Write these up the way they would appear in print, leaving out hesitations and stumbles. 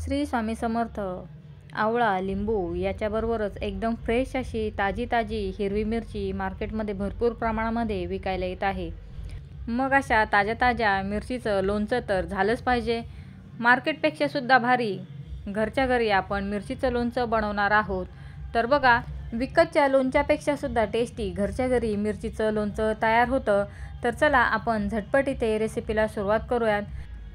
श्री स्वामी समर्थ. आवळा, लिंबू याच्याबरोबरच एकदम फ्रेश अशी ताजी हिरवी मिरची मार्केटमध्ये भरपूर प्रमाणामध्ये विकायला येत आहे. मग अशा ताज्या मिरचीचं लोणचं तर झालंच पाहिजे. मार्केटपेक्षा सुद्धा भारी घरच्या घरी आपण मिरचीचं लोणचं बनवणार आहोत. तर बघा, विकतच्या लोणच्यापेक्षा सुद्धा टेस्टी घरच्या घरी मिरचीचं लोणचं तयार होतं. तर चला आपण झटपट इथे रेसिपीला सुरुवात करूयात.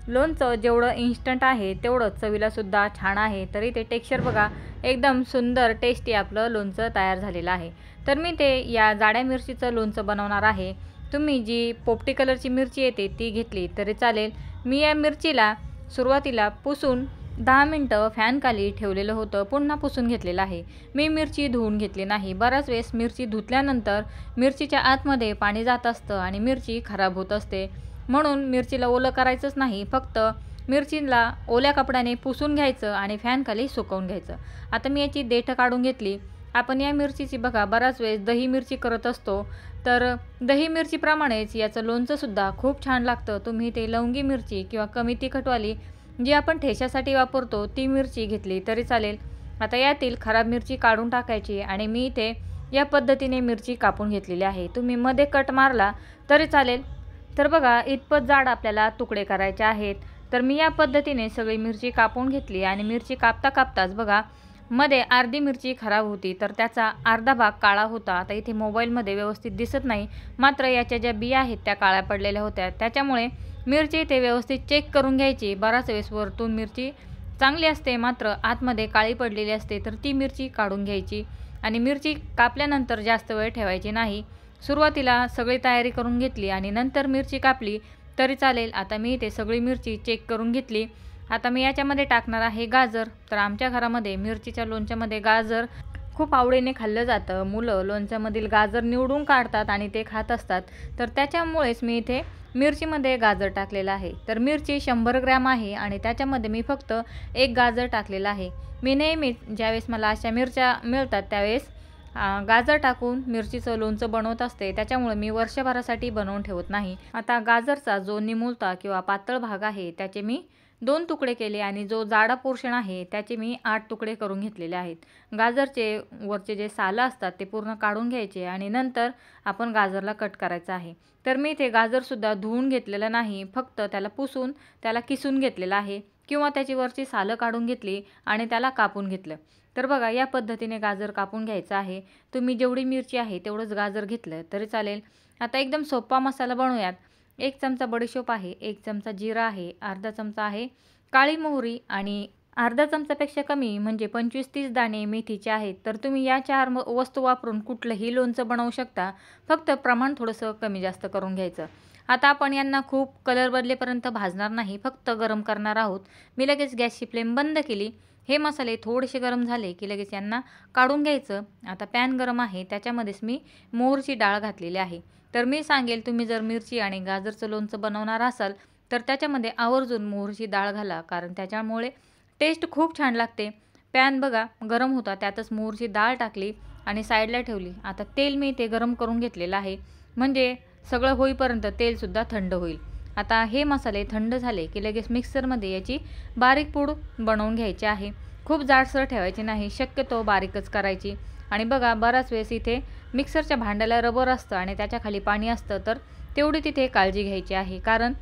लोणचं जेवढं इन्स्टंट आहे तेवढंच चवीला सुद्धा छान आहे. तर इथे टेक्स्चर बघा, एकदम सुंदर टेस्टी आपलं लोणचं तयार झालेलं आहे. तर मी ते या जाड्या मिरचीचं लोणचं बनवणार आहे. तुम्ही जी पोपटी कलरची मिरची येते ती घेतली तरी चालेल. मी या मिरचीला सुरुवातीला पुसून 10 मिनटं फॅनखाली ठेवलेलं होतं, पुन्हा पुसून घेतलेलं आहे. मी मिरची धुवून घेतली नाही. बराच वेळेस मिरची धुतल्यानंतर मिरचीच्या आतमध्ये पाणी जात असतं आणि मिरची खराब होत असते. म्हणून मिरचीला ओलं करायचंच नाही, फक्त मिरचीला ओल्या कपड्याने पुसून घ्यायचं आणि फॅनखाली सुकवून घ्यायचं. आता मी याची देठं काढून घेतली. आपण या मिरचीची बघा बराच वेळेस दही मिरची करत असतो, तर दही मिरचीप्रमाणेच याचं लोणचंसुद्धा खूप छान लागतं. तुम्ही ते लवंगी मिरची किंवा कमी तिखटवाली जी आपण ठेच्यासाठी वापरतो ती मिरची घेतली तरी चालेल. आता यातील खराब मिरची काढून टाकायची आणि मी इथे या पद्धतीने मिरची कापून घेतलेली आहे. तुम्ही मध्ये कट मारला तरी चालेल. तर बघा, इतपत जाड आपल्याला तुकडे करायचे आहेत. तर मी या पद्धतीने सगळी मिरची कापून घेतली आणि मिरची कापताच बघा मध्ये अर्धी मिरची खराब होती, तर त्याचा अर्धा भाग काळा होता. आता इथे मोबाईलमध्ये व्यवस्थित दिसत नाही, मात्र याच्या ज्या बिया आहेत त्या काळ्या पडलेल्या होत्या. त्याच्यामुळे मिरची ते व्यवस्थित चेक करून घ्यायची. बराच वेळेस वरतून मिरची चांगली असते, मात्र आतमध्ये काळी पडलेली असते, तर ती मिरची काढून घ्यायची. आणि मिरची कापल्यानंतर जास्त वेळ ठेवायची नाही. सुरुवातीला सगळी तयारी करून घेतली आणि नंतर मिरची कापली तरी चालेल. आता मी इथे सगळी मिरची चेक करून घेतली. आता मी याच्यामध्ये टाकणार आहे गाजर. तर आमच्या घरामध्ये मिरचीच्या लोणच्यामध्ये गाजर खूप आवडीने खाल्लं जातं. मुलं लोणच्यामधील गाजर निवडून काढतात आणि ते खात असतात. तर त्याच्यामुळेच मी इथे मिरचीमध्ये गाजर टाकलेलं आहे. तर मिरची 100 ग्रॅम आहे आणि त्याच्यामध्ये मी फक्त एक गाजर टाकलेलं आहे. मी नेहमीच ज्यावेळेस मला अशा मिरच्या मिळतात त्यावेळेस गाजर टाकून मिरचीचं लोणचं बनवत असते. त्याच्यामुळे मी वर्षभरासाठी बनवून ठेवत नाही. आता गाजरचा जो निमुळता किंवा पातळ भाग आहे त्याचे मी 2 तुकडे केले आणि जो जाडा पोर्शन आहे त्याचे मी 8 तुकडे करून घेतलेले आहेत. गाजरचे वरचे जे सालं असतात ते पूर्ण काढून घ्यायचे आणि नंतर आपण गाजरला कट करायचं आहे. तर मी ते गाजरसुद्धा धुवून घेतलेलं नाही, फक्त त्याला पुसून त्याला किसून घेतलेलं आहे किंवा त्याची वरची सालं काढून घेतली आणि त्याला कापून घेतलं. तर बघा, या पद्धतीने गाजर कापून घ्यायचं आहे. तुम्ही जेवढी मिरची आहे तेवढंच गाजर घेतलं तरी चालेल. आता एकदम सोपा मसाला बनवूयात. 1 चमचा बडीशोप आहे, 1 चमचा जिरा आहे, अर्धा चमचा आहे काळी मोहरी आणि अर्धा चमचापेक्षा कमी म्हणजे 25-30 दाणे मेथीचे आहेत. तर तुम्ही या 4 वस्तू वापरून कुठलंही लोणचं बनवू शकता, फक्त प्रमाण थोडंसं कमी जास्त करून घ्यायचं. आता आपण यांना खूप कलर बदलेपर्यंत भाजणार नाही, फक्त गरम करणार आहोत. मी लगेच गॅसची फ्लेम बंद केली. हे मसाले थोडेसे गरम झाले की लगेच यांना काढून घ्यायचं. आता पॅन गरम आहे, त्याच्यामध्येच मी मोहरीची डाळ घातलेली आहे. तर मी सांगेल, तुम्ही जर मिरची आणि गाजरचं लोणचं बनवणार असाल तर त्याच्यामध्ये आवर्जून मोहरीची डाळ घाला, कारण त्याच्यामुळे टेस्ट खूप छान लागते. पॅन बघा गरम होता, त्यातच मोहरीची डाळ टाकली आणि साईडला ठेवली. आता तेल मी ते गरम करून घेतलेलं आहे, म्हणजे सगळं होईपर्यंत तेलसुद्धा थंड होईल. आता हे मसाले थंड झाले की लगेच मिक्सरमध्ये याची बारीक पूड बनवून घ्यायची आहे. खूप जाडसर ठेवायची नाही, शक्यतो बारीकच करायची. आणि बघा, बराच वेळेस इथे मिक्सरच्या भांड्याला रबर असतं आणि त्याच्या खाली पाणी असतं, तर तेवढी तिथे काळजी घ्यायची आहे, कारण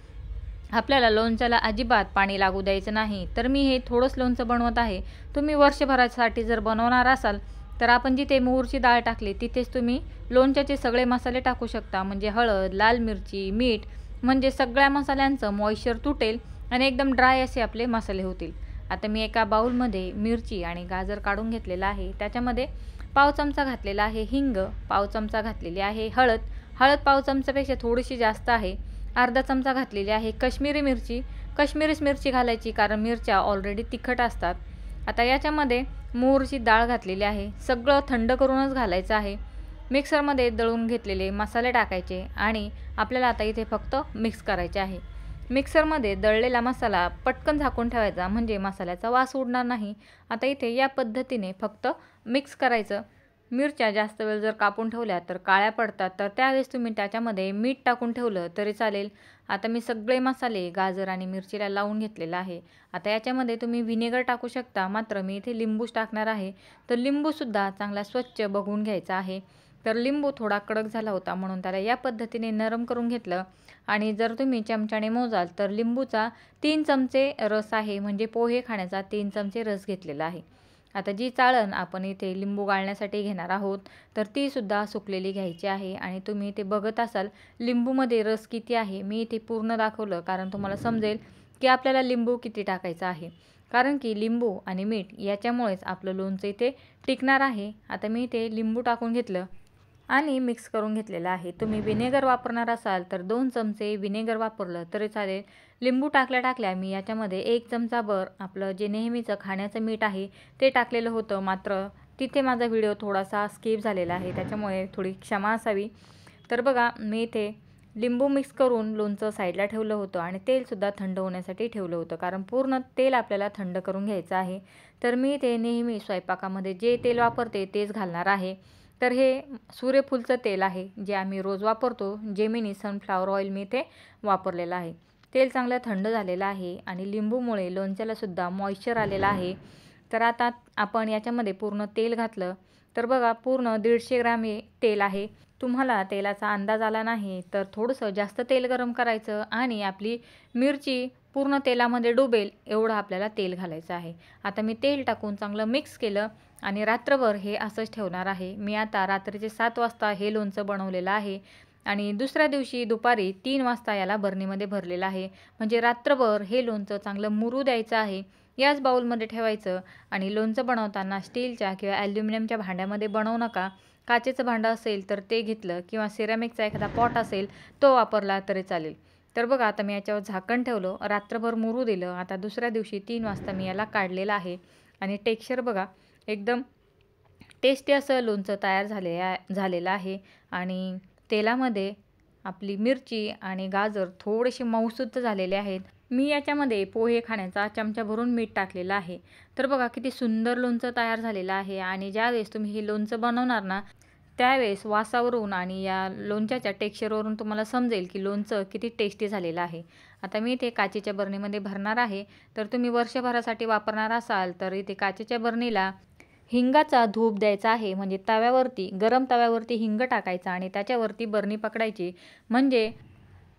आपल्याला लोणच्याला अजिबात पाणी लागू द्यायचं नाही. तर मी हे थोडंच लोणचं बनवत आहे. तुम्ही वर्षभरासाठी जर बनवणार असाल तर आपण जिथे मोहरीची डाळ टाकली तिथेच तुम्ही लोणच्याचे सगळे मसाले टाकू शकता, म्हणजे हळद, लाल मिरची, मीठ, म्हणजे सगळ्या मसाल्यांचं मॉइश्चर तुटेल आणि एकदम ड्राय असे आपले मसाले होतील. आता मी एका बाउलमध्ये मिरची आणि गाजर काढून घेतलेला आहे. त्याच्यामध्ये पाव चमचा घातलेला आहे हिंग, पाव चमचा घातलेली आहे हळद पाव चमचापेक्षा थोडीशी जास्त आहे. अर्धा चमचा घातलेली आहे कश्मीरी मिरची घालायची, कारण मिरच्या ऑलरेडी तिखट असतात. आता याच्यामध्ये मोहरीची डाळ घातलेली आहे. सगळं थंड करूनच घालायचं आहे. मिक्सरमध्ये दळून घेतलेले मसाले टाकायचे आणि आपल्याला आता इथे फक्त मिक्स करायचे आहे. मिक्सरमध्ये दळलेला मसाला पटकन झाकून ठेवायचा, म्हणजे मसाल्याचा वास उडणार नाही. आता इथे या पद्धतीने फक्त मिक्स करायचं. मिरच्या जास्त वेळ जर कापून ठेवल्या तर काळ्या पडतात, तर त्यावेळेस तुम्ही त्याच्यामध्ये मीठ टाकून ठेवलं तरी चालेल. आता मी सगळे मसाले गाजर आणि मिरचीला लावून घेतलेला आहे. आता याच्यामध्ये तुम्ही व्हिनेगर टाकू शकता, मात्र मी इथे लिंबूच टाकणार आहे. तर लिंबूसुद्धा चांगला स्वच्छ बघून घ्यायचा आहे. तर लिंबू थोडा कडक झाला होता म्हणून त्याला या पद्धतीने नरम करून घेतलं. आणि जर तुम्ही चमच्याने मोजाल तर लिंबूचा 3 चमचे रस आहे, म्हणजे पोहे खाण्याचा 3 चमचे रस घेतलेला आहे. आता जी चाळण आपण इथे लिंबू गाळण्यासाठी घेणार आहोत, तर तीसुद्धा सुकलेली घ्यायची आहे. आणि तुम्ही इथे बघत असाल लिंबूमध्ये रस किती आहे. मी इथे पूर्ण दाखवलं कारण तुम्हाला समजेल की आपल्याला लिंबू किती टाकायचा आहे. कारण की लिंबू आणि मीठ याच्यामुळेच आपलं लोणचं इथे टिकणार आहे. आता मी इथे लिंबू टाकून घेतलं आणि मिक्स करून घेतलेलं आहे. तुम्ही व्हिनेगर वापरणार असाल तर 2 चमचे व्हिनेगर वापरलं तरी चालेल. लिंबू टाकल्या मी याच्यामध्ये 1 चमचाभर आपलं जे नेहमीचं खाण्याचं मीठ आहे ते टाकलेलं होतं, मात्र तिथे माझा व्हिडिओ थोडासा स्किप झालेला आहे, त्याच्यामुळे थोडी क्षमा असावी. तर बघा मी इथे लिंबू मिक्स करून लोणचं साईडला ठेवलं होतं आणि तेलसुद्धा थंड होण्यासाठी ठेवलं होतं, कारण पूर्ण तेल आपल्याला थंड करून घ्यायचं आहे. तर मी इथे नेहमी स्वयंपाकामध्ये जे तेल वापरते तेच घालणार आहे. तर हे सूर्यफूलचं तेल आहे जे आम्ही रोज वापरतो, जेमिनी सनफ्लॉवर ऑइल मी इथे वापरलेलं आहे. तेल चांगलं थंड झालेलं आहे आणि लिंबूमुळे लोणच्यालासुद्धा मॉइश्चर आलेला आहे. तर आता आपण याच्यामध्ये पूर्ण तेल घातलं. तर बघा पूर्ण 150 ग्रॅम हे तेल आहे. तुम्हाला तेलाचा अंदाज आला नाही तर थोडंसं जास्त तेल गरम करायचं आणि आपली मिरची पूर्ण तेलामध्ये डुबेल एवढं आपल्याला तेल घालायचं आहे. आता मी तेल टाकून चांगलं मिक्स केलं आणि रात्रभर हे असंच ठेवणार आहे. मी आता रात्रीचे 7 वाजता हे लोणचं बनवलेलं आहे आणि दुसऱ्या दिवशी दुपारी 3 वाजता याला बरणीमध्ये भरलेलं आहे. म्हणजे रात्रभर हे लोणचं चांगलं मुरू द्यायचं आहे. याच बाउलमध्ये ठेवायचं आणि लोणचं बनवताना स्टीलच्या किंवा ॲल्युमिनियमच्या भांड्यामध्ये बनवू नका. काचेचं भांडं असेल तर ते घेतलं किंवा सिरामिकचा एखादा पॉट असेल तो वापरला तरी चालेल. तर बघा आता मी याच्यावर झाकण ठेवलं, रात्रभर मुरू दिलं. आता दुसऱ्या दिवशी 3 वाजता मी याला काढलेलं आहे आणि टेक्स्चर बघा एकदम टेस्टी असं लोणचं तयार झालेलं आहे. आणि तेलामध्ये आपली मिरची आणि गाजर थोडेसे मऊसूत झालेले आहेत. मी याच्यामध्ये पोहे खाण्याचा चमचा भरून मीठ टाकलेलं आहे. तर बघा किती सुंदर लोणचं तयार झालेलं आहे. आणि ज्यावेळेस तुम्ही हे लोणचं बनवणार ना, त्यावेळेस वासावरून आणि या लोणच्याच्या टेक्स्चरवरून तुम्हाला समजेल की लोणचं किती टेस्टी झालेलं आहे. आता मी इथे काचेच्या बरणीमध्ये भरणार आहे. तर तुम्ही वर्षभरासाठी वापरणार असाल तर इथे काचेच्या बरणीला हिंगाचा धूप द्यायचा आहे. म्हणजे तव्यावरती गरम तव्यावरती हिंग टाकायचा आणि त्याच्यावरती बरणी पकडायची, म्हणजे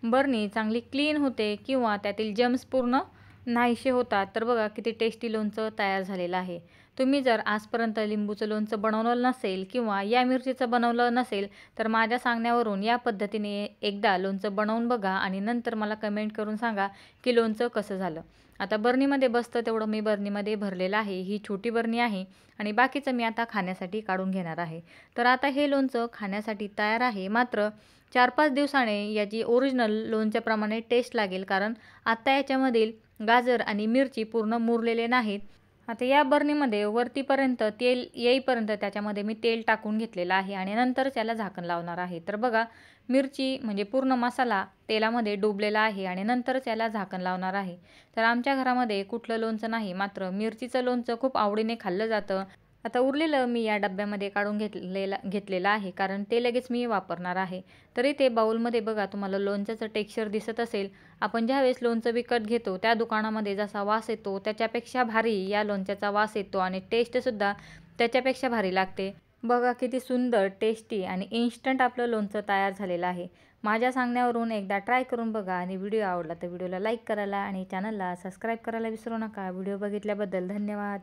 बरणी चांगली क्लीन होते किंवा त्यातील जम्स पूर्ण नाहीसे होतात. तर बघा किती टेस्टी लोणचं तयार झालेलं आहे. तुम्ही जर आजपर्यंत लिंबूचं लोणचं बनवलं नसेल किंवा या मिरचीचं बनवलं नसेल तर माझ्या सांगण्यावरून या पद्धतीने एकदा लोणचं बनवून बघा आणि नंतर मला कमेंट करून सांगा की लोणचं कसं झालं. आता बरणीमध्ये बसतं तेवढं मी बरणीमध्ये भरलेलं आहे. ही छोटी बरणी आहे आणि बाकीचं मी आता खाण्यासाठी काढून घेणार आहे. तर आता हे लोणचं खाण्यासाठी तयार आहे, मात्र 4-5 दिवसाने याची ओरिजिनल लोणच्याप्रमाणे टेस्ट लागेल, कारण आत्ता याच्यामधील गाजर आणि मिरची पूर्ण मुरलेले नाहीत. आता या बरणीमध्ये वरतीपर्यंत तेल येईपर्यंत त्याच्यामध्ये मी तेल टाकून घेतलेलं आहे आणि नंतरच याला झाकण लावणार आहे. तर बघा मिरची म्हणजे पूर्ण मसाला तेलामध्ये डुबलेला आहे आणि नंतरच याला झाकण लावणार आहे. तर आमच्या घरामध्ये कुठलं लोणचं नाही, मात्र मिरचीचं लोणचं खूप आवडीने खाल्लं जातं. आता उरलेलं मी या डब्यामध्ये काढून घेतलेलं आहे, कारण ते लगेच मी वापरणार आहे. तरी ते बाउलमध्ये बघा तुम्हाला लोणच्याचं टेक्स्चर दिसत असेल. आपण ज्यावेळेस लोणचं विकत घेतो त्या दुकानामध्ये जसा वास येतो त्याच्यापेक्षा भारी या लोणच्याचा वास येतो आणि टेस्टसुद्धा त्याच्यापेक्षा भारी लागते. बघा किती सुंदर, टेस्टी आणि इन्स्टंट आपलं लोणचं तयार झालेलं आहे. माझ्या सांगण्यावरून एकदा ट्राय करून बघा आणि व्हिडिओ आवडला तर व्हिडिओला लाईक करायला आणि चॅनलला सबस्क्राईब करायला विसरू नका. व्हिडिओ बघितल्याबद्दल धन्यवाद.